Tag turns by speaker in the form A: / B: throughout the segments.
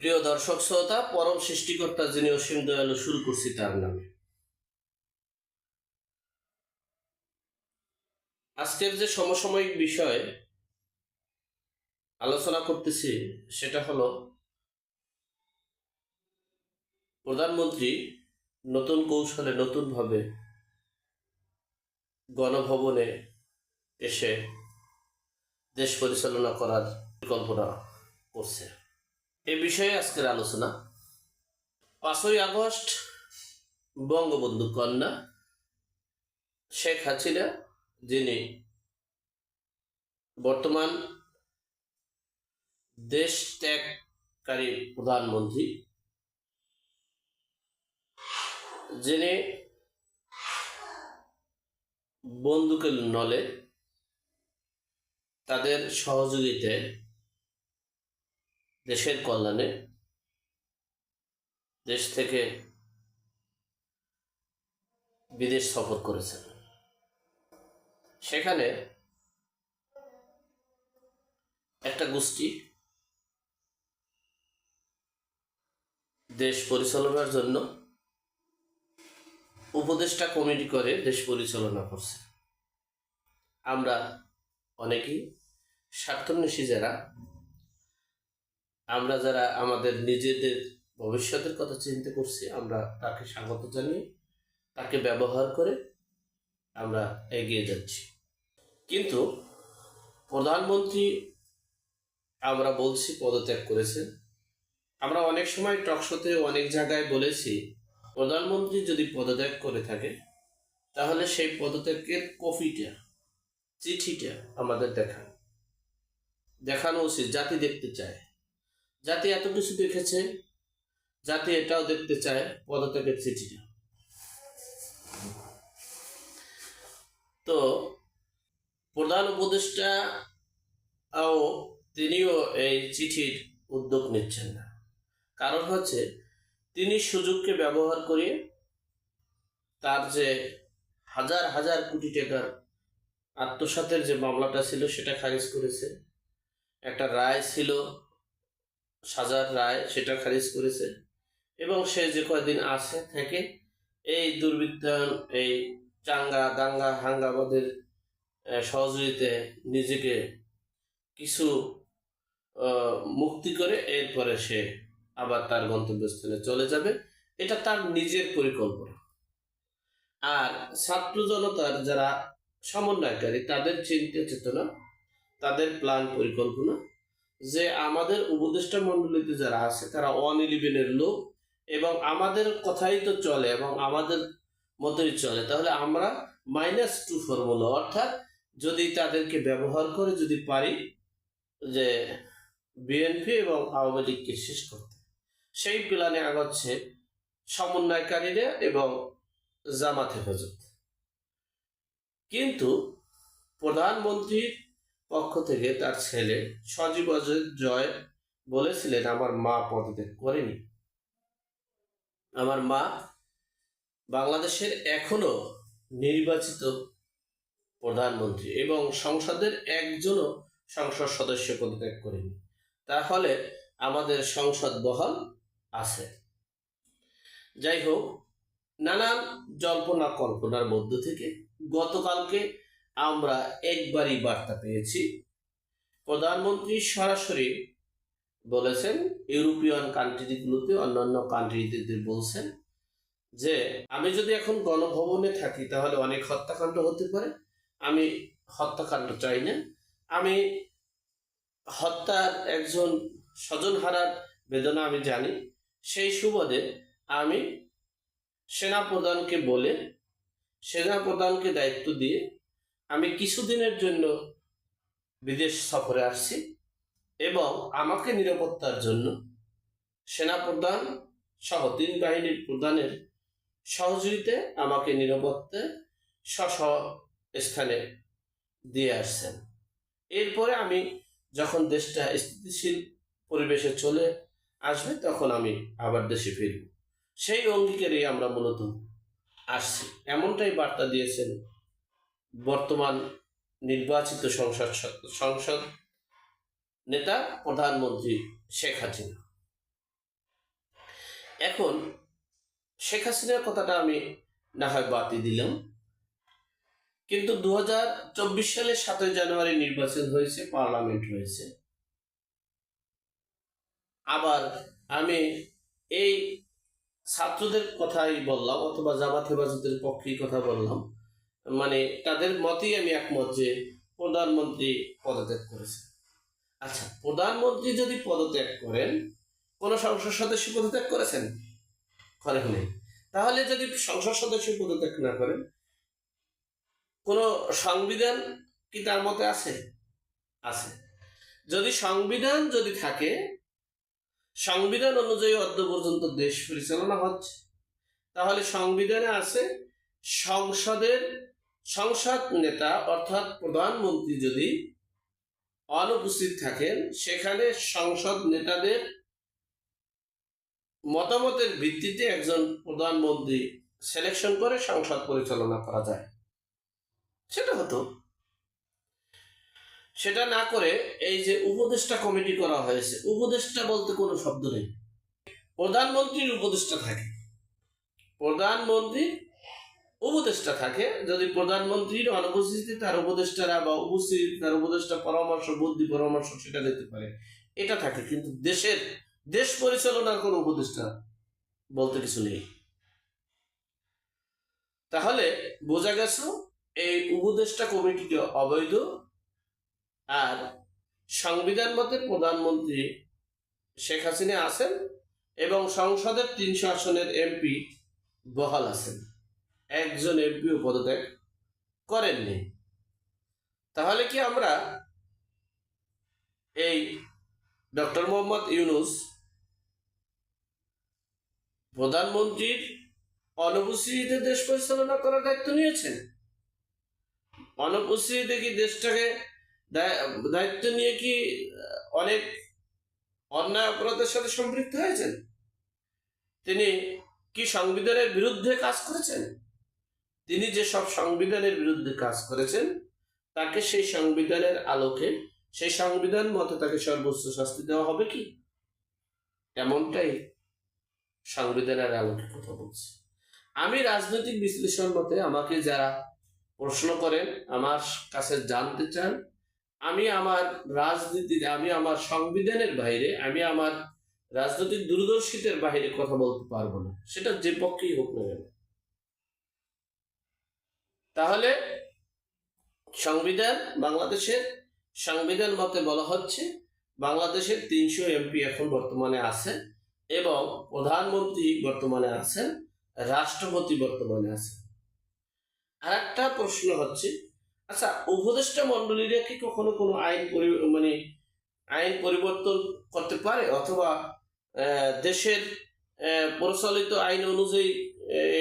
A: প্রিয় দর্শক শ্রোতা, পরম সৃষ্টিকর্তা যিনি অসীম দয়ালু, শুরু করছি তার নামে। আজকের যে সমসাময়িক বিষয় আলোচনা করতেছি সেটা হলো প্রধানমন্ত্রী নতুন কৌশলে নতুনভাবে গণভবনে এসে দেশ পরিচালনা করার পরিকল্পনা করছে। এ বিষয়ে আজকের আলোচনা। 5ই আগস্ট বঙ্গবন্ধু কন্যা শেখ হাসিনা, যিনি বর্তমান দেশ ত্যাগকারী প্রধানমন্ত্রী, যিনি বন্দুকের নলে তাদের সহযোগিতায় দেশের কল্যাণে দেশ থেকে বিদেশ সফর করেছেন। সেখানে একটা গোষ্ঠী দেশ পরিচালনার জন্য উপদেষ্টা কমিটি করে দেশ পরিচালনা করছে। আমরা অনেকেই স্বার্থান্বেষী আমরা যারা আমাদের নিজেদের ভবিষ্যতের কথা চিন্তা করছি, আমরা তাকে স্বাগত জানিয়ে তাকে ব্যবহার করে আমরা এগিয়ে যাচ্ছি। কিন্তু প্রধানমন্ত্রী আমরা বলছি পদত্যাগ করেছেন। আমরা অনেক সময় টকশোতে অনেক জায়গায় বলেছি, প্রধানমন্ত্রী যদি পদত্যাগ করে থাকে তাহলে সেই পদত্যাগের কপিটা, চিঠিটা আমাদের দেখানো উচিত। জাতি দেখতে চায়, জাতি এত কিছু দেখেছে, জাতি এটাও দেখতে চায় পদত্যাগের চিঠিটা। তো প্রধান উপদেষ্টা তিনিও এই চিঠির উদ্যোগ নিচ্ছেন না। কারণ হচ্ছে তিনি সুযোগকে ব্যবহার করে তার যে হাজার হাজার কোটি টাকার আত্মসাতের যে মামলাটা ছিল সেটা খারিজ করেছে। একটা রায় ছিল, সাজার রায়, সেটা খারিজ করেছে। এবং সে যে কয়দিন আছে থেকে এই দুর্বৃত্তায়ন, এই চাঙ্গা দাঙ্গা হাঙ্গামাদের সহযোগিতায় নিজেকে কিছু মুক্তি করে এরপরে সে আবার তার গন্তব্যস্থানে চলে যাবে। এটা তার নিজের পরিকল্পনা। আর ছাত্র জনতার যারা সমন্বয়কারী, তাদের চিন্তা চেতনা, তাদের প্ল্যান পরিকল্পনা যে আমাদের উপদেষ্টা মণ্ডলীতে যারা আছে তারা 111-এর লোক এবং আমাদের কথাই তো চলে এবং আমাদের মতোই চলে, তাহলে আমরা -2 ফর্মুলা, অর্থাৎ যদি তাদেরকে ব্যবহার করে যদি পারি যে বিএনপি এবং আওয়ামী লীগকে শেষ করতে, সেই প্ল্যানে আগাচ্ছে সমন্বয়কারীরা এবং জামাত হেফাজত। কিন্তু প্রধানমন্ত্রীর পক্ষ থেকে তার ছেলে সজীব জয় বলেছিলেন, আমার মা পদত্যাগ করেনি। আমার মা বাংলাদেশের এখনো নির্বাচিত প্রধানমন্ত্রী এবং সংসদের একজনও সংসদ সদস্য পদত্যাগ করেনি। তাহলে আমাদের সংসদ বহাল আছে। যাই হোক, নানান জল্পনা কল্পনার মধ্য থেকে গতকালকে আমরা একবারই বার্তা পেয়েছি। প্রধানমন্ত্রী সরাসরি বলেছেন, ইউরোপিয়ান কান্ট্রিগুলোতে, অন্যান্য কান্ট্রিদের বলছেন যে আমি যদি এখন গণভবনে থাকি তাহলে অনেক হত্যাকাণ্ড হতে পারে। আমি হত্যাকাণ্ড চাই না। আমি হত্যার একজন স্বজন হারার বেদনা আমি জানি। সেই সুবাদে আমি সেনাপ্রধানকে বলে, সেনাপ্রধানকে দায়িত্ব দিয়ে আমি কিছুদিনের জন্য বিদেশ সফরে আসছি এবং আমাকে নিরাপত্তার জন্য সেনাপ্রধান সহ 3 বাহিনীর প্রধানের সহযোগিতায় আমাকে নিরাপত্তায় স্থানে দিয়ে আসছেন। এরপরে আমি যখন দেশটা স্থিতিশীল পরিবেশে চলে আসবে তখন আমি আবার দেশে ফিরব। সেই অঙ্গীকারেই আমরা মূলত আসছি, এমনটাই বার্তা দিয়েছেন বর্তমান নির্বাচিত সংসদ নেতা প্রধানমন্ত্রী শেখ হাসিনা। এখন শেখ হাসিনার কথাটা আমি না হয় বাতি দিলাম, কিন্তু 2024 সালের 7ই জানুয়ারি নির্বাচন হয়েছে, পার্লামেন্ট হয়েছে। আবার আমি এই ছাত্রদের কথাই বললাম অথবা জামাত হেফাজতের পক্ষেই কথা বললাম, মানে তাদের মতেই আমি একমত যে প্রধানমন্ত্রী পদত্যাগ করেছে। আচ্ছা, প্রধানমন্ত্রী যদি পদত্যাগ করেন, কোন সংসদ সদস্য পদত্যাগ করেছেন? করেন নাই। তাহলে যদি সংসদ সদস্য পদত্যাগ না করেন, কোন সংবিধান কি তার মতে আছে? আছে। যদি সংবিধান যদি থাকে, সংবিধান অনুযায়ী অদ্য পর্যন্ত দেশ পরিচালনা হচ্ছে, তাহলে সংবিধানে আছে সংসদ নেতা অর্থাৎ প্রধানমন্ত্রী যদি অনুপস্থিত থাকেন, সেখানে সংসদ নেতাদের মতামতের ভিত্তিতে একজন প্রধানমন্ত্রী সিলেকশন করে সংসদ পরিচালনা করা যায়। সেটা হতো। সেটা না করে এই যে উপদেষ্টা কমিটি করা হয়েছে, উপদেষ্টা বলতে কোনো শব্দ নেই, প্রধানমন্ত্রীর উপদেষ্টা থাকে, প্রধানমন্ত্রীর উপদেষ্টা থাকে। যদি প্রধানমন্ত্রীর অনুপস্থিতি তার উপদেষ্টারা বা উপস্থিতি তার উপদেষ্টা পরামর্শ, বুদ্ধি পরামর্শ সেটা দিতে পারে, এটা থাকে। কিন্তু দেশ পরিচালনার কোনো উপদেষ্টা বলতে কিছু নেই। তাহলে বোঝা গেছে এই উপদেষ্টা কমিটিটি অবৈধ। আর সংবিধান মতে প্রধানমন্ত্রী শেখ হাসিনা আছেন এবং সংসদের 300 আসনের এমপি বহাল আছেন, একজন এমপিও পদত্যাগ করেননি। তাহলে কি আমরা এই ডক্টর মোহাম্মদ ইউনূস প্রধানমন্ত্রীর অনুপস্থিতিতে দেশ পরিচালনা করার দায়িত্ব নিয়েছেন? অনুপস্থিতিতে কি দেশটাকে দায়িত্ব নিয়ে কি অনেক অন্যায় অপরাধের সাথে সম্পৃক্ত হয়েছেন? তিনি কি সংবিধানের বিরুদ্ধে কাজ করেছেন? তিনি যে সব সংবিধানের বিরুদ্ধে কাজ করেছেন, তাকে সেই সংবিধানের আলোকে, সেই সংবিধান মতে তাকে সর্বোচ্চ শাস্তি দেওয়া হবে কি? এমনটাই সংবিধানের আলোকে কথা বলছি। আমি রাজনৈতিক বিশ্লেষণ মতে আমাকে যারা প্রশ্ন করেন, আমার কাছে জানতে চান, আমি আমার রাজনীতির, আমি আমার সংবিধানের বাইরে, আমি আমার রাজনৈতিক দূরদর্শিতার বাইরে কথা বলতে পারবো না, সেটা যে পক্ষেই হোক না কেন। তাহলে সংবিধান, বাংলাদেশের সংবিধান মতে বলা হচ্ছে বাংলাদেশের 300 এমপি এখন বর্তমানে আছে এবং প্রধানমন্ত্রী বর্তমানে আছেন, রাষ্ট্রপতি বর্তমানে আছেন। আর একটা প্রশ্ন হচ্ছে, আচ্ছা, উপদেষ্টা মন্ডলীরা কি কখনো কোনো আইন পরিবর্তন করতে পারে অথবা দেশের প্রচলিত আইন অনুযায়ী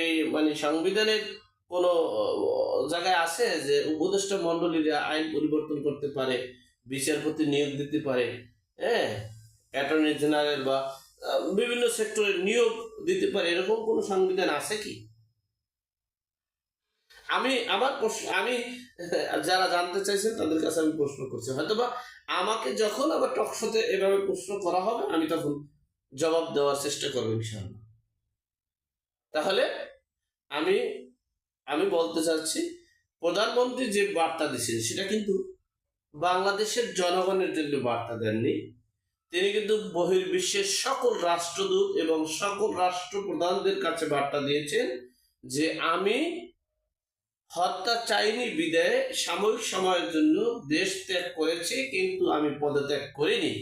A: এই সংবিধানের কোন জায়গায় আছে যে উপদেষ্টা মন্ডলীরা আইন পরিবর্তন করতে পারে, বিচারপতি নিয়োগ দিতে পারে, অ্যাটর্নি জেনারেল বা বিভিন্ন সেক্টরে নিয়োগ দিতে পারে, এরকম কোন সংবিধান আছে কি? আমি যারা জানতে চাইছেন তাদের কাছে আমি প্রশ্ন করছি, হয়তোবা আমাকে যখন আবার টকশোতে এভাবে প্রশ্ন করা হবে আমি তখন জবাব দেওয়ার চেষ্টা করবো ইনশাআল্লাহ। তাহলে আমি বলতে চাচ্ছি, প্রধানমন্ত্রী যে বার্তা দিচ্ছেন সেটা কিন্তু বাংলাদেশের জনগণের জন্য বার্তা দেননি, তিনি কিন্তু বহির্বিশ্বের সকল রাষ্ট্রদূত এবং সকল রাষ্ট্রপ্রধানদের কাছে বার্তা দিয়েছেন যে আমি হত্যা চাইনি বিদায় সাময়িক সময়ের জন্য দেশ ত্যাগ করেছি, কিন্তু আমি পদত্যাগ করিনি।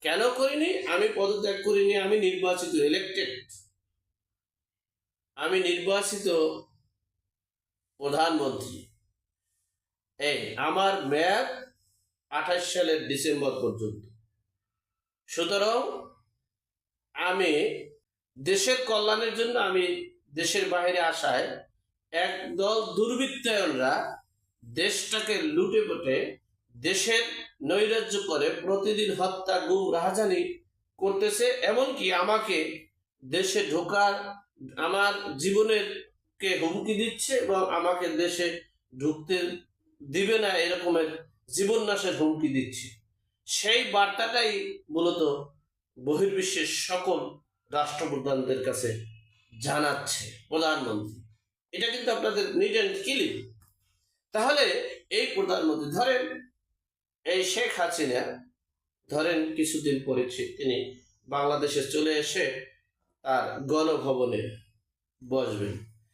A: কেন করিনি? আমি পদত্যাগ করিনি, আমি নির্বাচিত, আমি নির্বাচিত প্রধানমন্ত্রী। আমার মেয়াদ 28 সালের ডিসেম্বর পর্যন্ত। সুতরাং আমি দেশের কল্যাণের জন্য আমি দেশের বাইরে আসায় একদল দুর্বৃত্তায়নরা দেশটাকে লুটে পুটে দেশের নৈরাজ্য করে প্রতিদিন হত্যা, গুম, রাহাজানি করতেছে, এমনকি আমাকে দেশে ঢোকার, আমার জীবনের কে হুমকি দিচ্ছে এবং আমাকে দেশে ঢুকতে দিবে না এরকমের জীবন নাশের হুমকি দিচ্ছে। সেই বার্তাটাই মূলত বহির্বিশ্বের সকল রাষ্ট্রপ্রধানদের কাছে জানাচ্ছে প্রধানমন্ত্রী। এটা কিন্তু আপনাদের নিট অ্যান্ড ক্লিন। তাহলে এই প্রধানমন্ত্রী ধরেন এই শেখ হাসিনা ধরেন কিছুদিন পরে তিনি বাংলাদেশে চলে এসে তার গণভবনে বসবেন,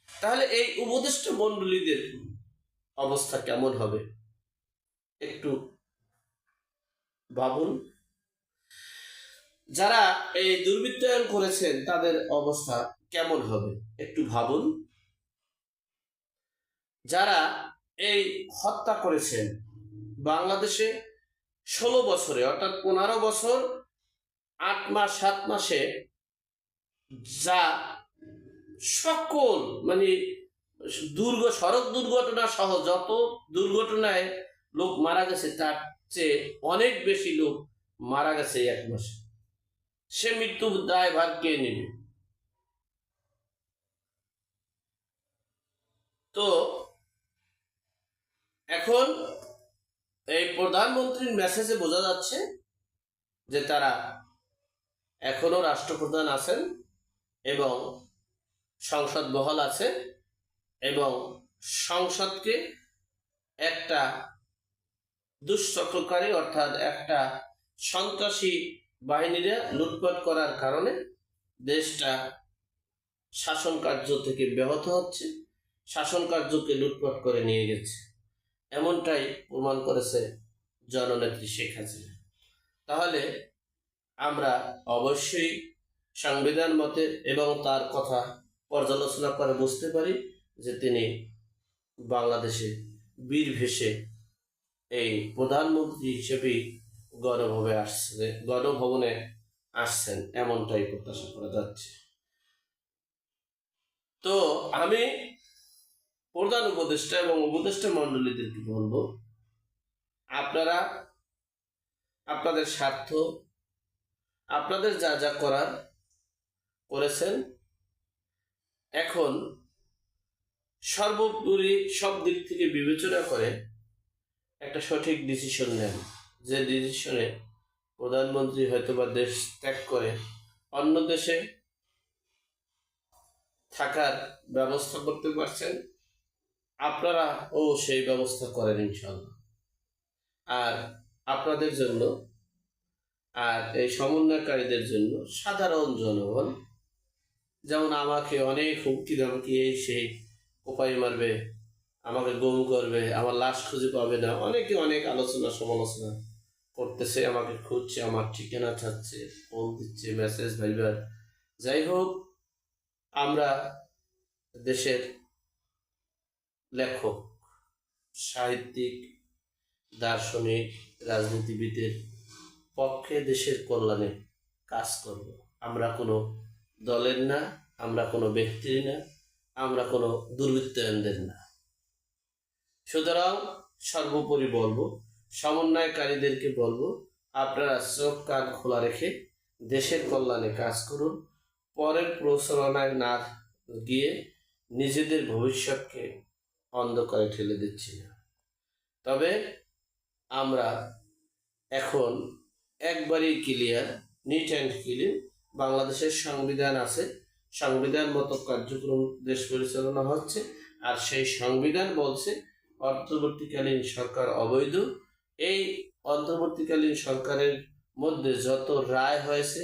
A: তাহলে এই উপদেষ্টা মণ্ডলীদের অবস্থা কেমন হবে একটু ভাবুন। যারা এই দুর্বৃত্তায়ন করেছেন তাদের অবস্থা কেমন হবে একটু ভাবুন। যারা এই হত্যা করেছেন বাংলাদেশে 16 বছরে, অর্থাৎ 15 বছর 8 মাস 7 মাসে, যা সকল মানে সড়ক দুর্ঘটনা সহ যত দুর্ঘটনায় লোক মারা গেছে তার চেয়ে অনেক বেশি লোক মারা গেছে 1 মাসে। সে মৃত্যুর দায়ভার কে নেবে? তো এখন এই প্রধানমন্ত্রীর মেসেজে বোঝা যাচ্ছে যে তারা এখনো রাষ্ট্রপ্রধান আছেন এবং সংসদ বহাল আছে এবং সংসদকে একটা দুষ্চক্রকারী অর্থাৎ একটা সন্ত্রাসী বাহিনীরা লুটপাট করার কারণে দেশটা শাসন কার্য থেকে ব্যাহত হচ্ছে, শাসন কার্যকে লুটপাট করে নিয়ে গেছে, এমনটাই প্রমাণ করেছে জননেত্রী শেখ হাসিনা। তাহলে আমরা অবশ্যই সংবিধান মতে এবং তার কথা পর্যালোচনা করে বুঝতে পারি যে তিনি বাংলাদেশে বীর ভেসে এই প্রধানমন্ত্রী হিসেবেই গণভবনে আসছেন, এমনটাই প্রত্যাশা করা যাচ্ছে। তো আমি প্রধান উপদেষ্টা এবং উপদেষ্টা মণ্ডলীদেরকে বলবো, আপনারা আপনাদের স্বার্থ, আপনাদের যা যা করার করেছেন, এখন সর্বোপরি সব দিক থেকে বিবেচনা করে একটা সঠিক ডিসিশন নেন, যে ডিসিশনে প্রধানমন্ত্রী হয়তোবা দেশ ত্যাগ করে অন্য দেশে থাকার ব্যবস্থা করতে পারছেন, আপনারা সেই ব্যবস্থা করেন ইনশাল্লাহ। আর আপনাদের জন্য আর এই সমন্বয়কারীদের জন্য সাধারণ জনগণ, যেমন আমাকে অনেক হুমকি ধমকি এই সেই কোপাই মারবে, আমাকে গুম করবে, আমার লাশ খুঁজে পাবে না, অনেকে অনেক আলোচনা সমালোচনা করতেছে, আমাকে খুঁজছে, আমার ঠিকানা চাচ্ছে, ফোন দিচ্ছে, মেসেজ, ভাইবার। যাই হোক, আমরা দেশের লেখক, সাহিত্যিক, দার্শনিক, রাজনীতিবিদের পক্ষে দেশের কল্যাণে কাজ করব। আমরা কোনো দলের না, আমরা কোনো ব্যক্তির না, আমরা কোনো দুর্বৃত্তায়নদের না। সুতরাং সর্বোপরি বলবো, সমন্বয়কারীদেরকে বলবো, আপনারা চোখ কান খোলা রেখে দেশের কল্যাণে কাজ করুন, পরের প্রচারণায় না গিয়ে নিজেদের ভবিষ্যৎকে অন্ধকারে ঠেলে দিচ্ছি না। তবে আমরা এখন একবারই ক্লিয়ার, নিট অ্যান্ড ক্লিন, বাংলাদেশের সংবিধান আছে, সংবিধান মতো কার্যক্রম দেশ পরিচালনা হচ্ছে, আর সেই সংবিধান বলছে অন্তর্বর্তীকালীন সরকার অবৈধ। এই অন্তর্বর্তীকালীন সরকারের মধ্যে যত রায় হয়েছে,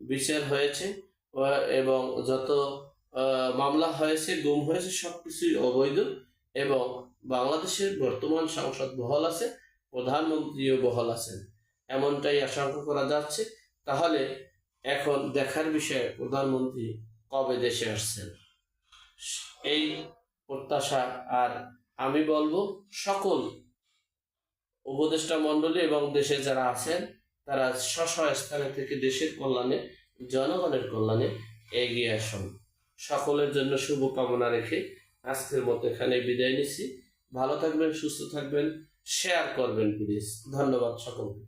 A: বিচার হয়েছে এবং যত মামলা হয়েছে, গুম হয়েছে, সবকিছুই অবৈধ এবং বাংলাদেশের বর্তমান সংসদ বহাল আছে, প্রধানমন্ত্রীও বহাল আছেন, এমনটাই আশঙ্কা করা যাচ্ছে। তাহলে এখন দেখার বিষয় প্রধানমন্ত্রী কবে দেশে আসছেন, এই প্রত্যাশা। আর আমি বলবো সকল উপদেষ্টা মণ্ডলী এবং দেশে যারা আছেন তারা স্ব স্থানে থেকে দেশের কল্যাণে, জনগণের কল্যাণে এগিয়ে আসুন। সকলের জন্য শুভকামনা রেখে আজকের মতো এখানে বিদায় নিচ্ছি। ভালো থাকবেন, সুস্থ থাকবেন, শেয়ার করবেন প্লিজ। ধন্যবাদ সকলকে।